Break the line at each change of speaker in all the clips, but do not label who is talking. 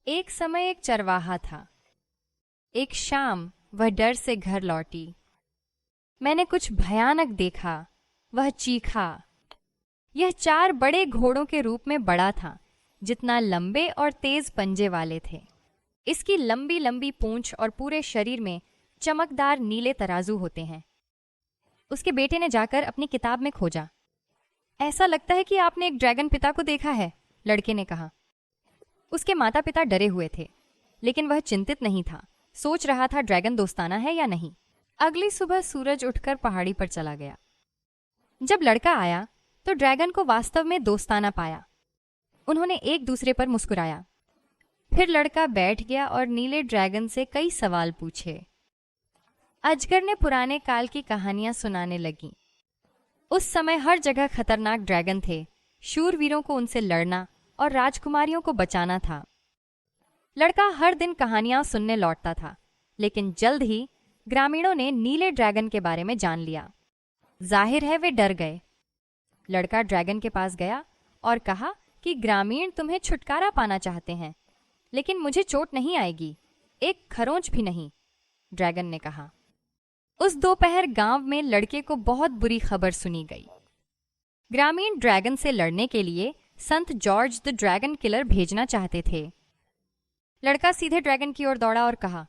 एक समय एक चरवाहा था। एक शाम वह डर से घर लौटी। मैंने कुछ भयानक देखा। वह चीखा। यह 4 बड़े घोड़ों के रूप में बड़ा था, जितना लंबे और तेज पंजे वाले थे। इसकी लंबी लंबी पूंछ और पूरे शरीर में चमकदार नीले तराजू होते हैं। उसके बेटे ने जाकर अपनी किताब में खोजा। ऐसा लगता है कि आपने एक ड्रैगन पिता को देखा है, लड़के ने कहा। उसके माता पिता डरे हुए थे, लेकिन वह चिंतित नहीं था। सोच रहा था ड्रैगन दोस्ताना है या नहीं। अगली सुबह सूरज उठकर पहाड़ी पर चला गया। जब लड़का आया तो ड्रैगन को वास्तव में दोस्ताना पाया। उन्होंने एक दूसरे पर मुस्कुराया। फिर लड़का बैठ गया और नीले ड्रैगन से कई सवाल पूछे। अजगर ने पुराने काल की कहानियां सुनाने लगी। उस समय हर जगह खतरनाक ड्रैगन थे। शूरवीरों को उनसे लड़ना और राजकुमारियों को बचाना था। लड़का हर दिन कहानियां सुनने लौटता था, लेकिन जल्द ही ग्रामीणों ने नीले ड्रैगन के बारे में जान लिया। जाहिर है वे डर गए। लड़का ड्रैगन के पास गया और कहा कि ग्रामीण तुम्हें छुटकारा पाना चाहते हैं, लेकिन मुझे चोट नहीं आएगी, एक खरोंच भी नहीं, ड्रैगन ने कहा। उस दोपहर गांव में लड़के को बहुत बुरी खबर सुनी गई। ग्रामीण ड्रैगन से लड़ने के लिए संत जॉर्ज द ड्रैगन किलर भेजना चाहते थे। लड़का सीधे ड्रैगन की ओर दौड़ा और कहा,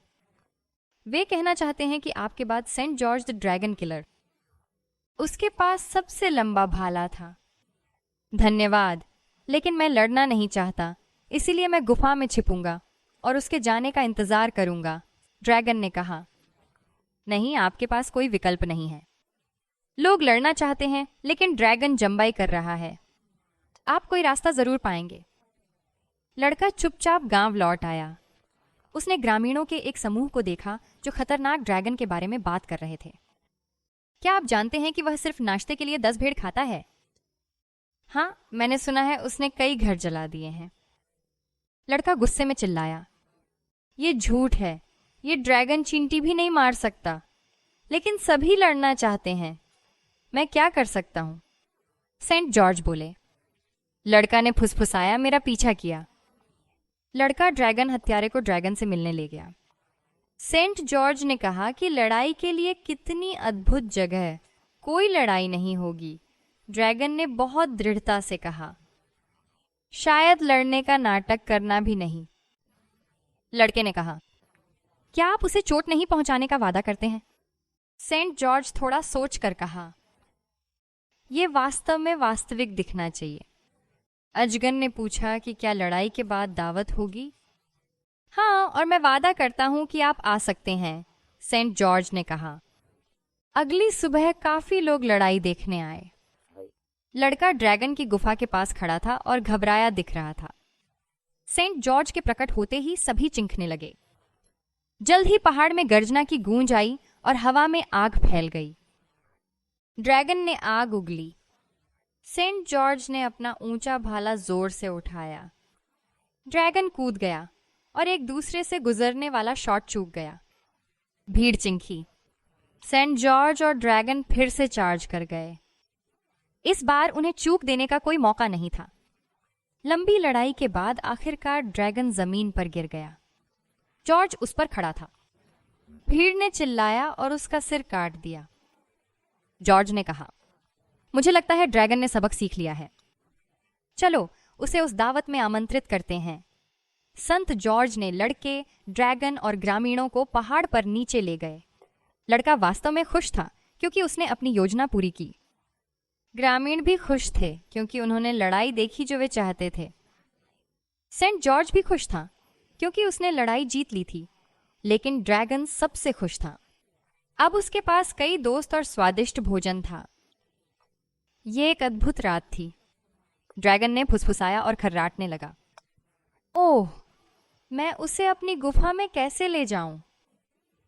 वे कहना चाहते हैं कि आपके बाद saint George the dragon killer. उसके पास सबसे लंबा भाला था। धन्यवाद, लेकिन मैं लड़ना नहीं चाहता, इसीलिए मैं गुफा में छिपूंगा और उसके जाने का इंतजार करूंगा, ड्रैगन ने कहा। नहीं, आपके पास कोई विकल्प नहीं है। लोग लड़ना चाहते हैं, लेकिन ड्रैगन जंबाई कर रहा है। आप कोई रास्ता जरूर पाएंगे। लड़का चुपचाप गांव लौट आया। उसने ग्रामीणों के एक समूह को देखा जो खतरनाक ड्रैगन के बारे में बात कर रहे थे। क्या आप जानते हैं कि वह सिर्फ नाश्ते के लिए 10 भेड़ खाता है? हाँ, मैंने सुना है उसने कई घर जला दिए हैं। लड़का गुस्से में चिल्लाया, ये झूठ है, ये ड्रैगन चींटी भी नहीं मार सकता, लेकिन सभी लड़ना चाहते हैं। मैं क्या कर सकता हूं? सेंट जॉर्ज बोले। लड़का ने फुसफुसाया, मेरा पीछा किया। लड़का ड्रैगन हत्यारे को ड्रैगन से मिलने ले गया। सेंट जॉर्ज ने कहा कि लड़ाई के लिए कितनी अद्भुत जगह है, कोई लड़ाई नहीं होगी। ड्रैगन ने बहुत दृढ़ता से कहा, शायद लड़ने का नाटक करना भी नहीं। लड़के ने कहा, क्या आप उसे चोट नहीं पहुंचाने का वादा करते हैं? सेंट जॉर्ज थोड़ा सोचकर कहा, यह वास्तव में वास्तविक दिखना चाहिए। अजगर ने पूछा कि क्या लड़ाई के बाद दावत होगी? हाँ, और मैं वादा करता हूं कि आप आ सकते हैं, सेंट जॉर्ज ने कहा। अगली सुबह काफी लोग लड़ाई देखने आए। लड़का ड्रैगन की गुफा के पास खड़ा था और घबराया दिख रहा था। सेंट जॉर्ज के प्रकट होते ही सभी चिंखने लगे। जल्द ही पहाड़ में गर्जना की गूंज आई और हवा में आग फैल गई। ड्रैगन ने आग उगली। सेंट जॉर्ज ने अपना ऊंचा भाला जोर से उठाया। ड्रैगन कूद गया और एक दूसरे से गुजरने वाला शॉट चूक गया। भीड़ चिंखी। सेंट जॉर्ज और ड्रैगन फिर से चार्ज कर गए। इस बार उन्हें चूक देने का कोई मौका नहीं था। लंबी लड़ाई के बाद आखिरकार ड्रैगन जमीन पर गिर गया। जॉर्ज उस पर खड़ा था। भीड़ ने चिल्लाया और उसका सिर काट दिया। जॉर्ज ने कहा, मुझे लगता है ड्रैगन ने सबक सीख लिया है। चलो उसे उस दावत में आमंत्रित करते हैं। संत जॉर्ज ने लड़के, ड्रैगन और ग्रामीणों को पहाड़ पर नीचे ले गए। लड़का वास्तव में खुश था क्योंकि उसने अपनी योजना पूरी की। ग्रामीण भी खुश थे क्योंकि उन्होंने लड़ाई देखी जो वे चाहते थे। सेंट जॉर्ज भी खुश था क्योंकि उसने लड़ाई जीत ली थी, लेकिन ड्रैगन सबसे खुश था। अब उसके पास कई दोस्त और स्वादिष्ट भोजन था। यह एक अद्भुत रात थी। ड्रैगन ने फुसफुसाया और खर्राटने लगा। ओह, मैं उसे अपनी गुफा में कैसे ले जाऊं?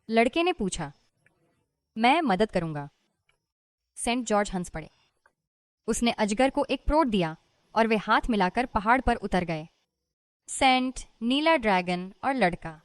लड़के ने पूछा। मैं मदद करूंगा। सेंट जॉर्ज हंस पड़े। उसने अजगर को एक प्रोट दिया और वे हाथ मिलाकर पहाड़ पर उतर गए। सेंट, नीला ड्रैगन और लड़का।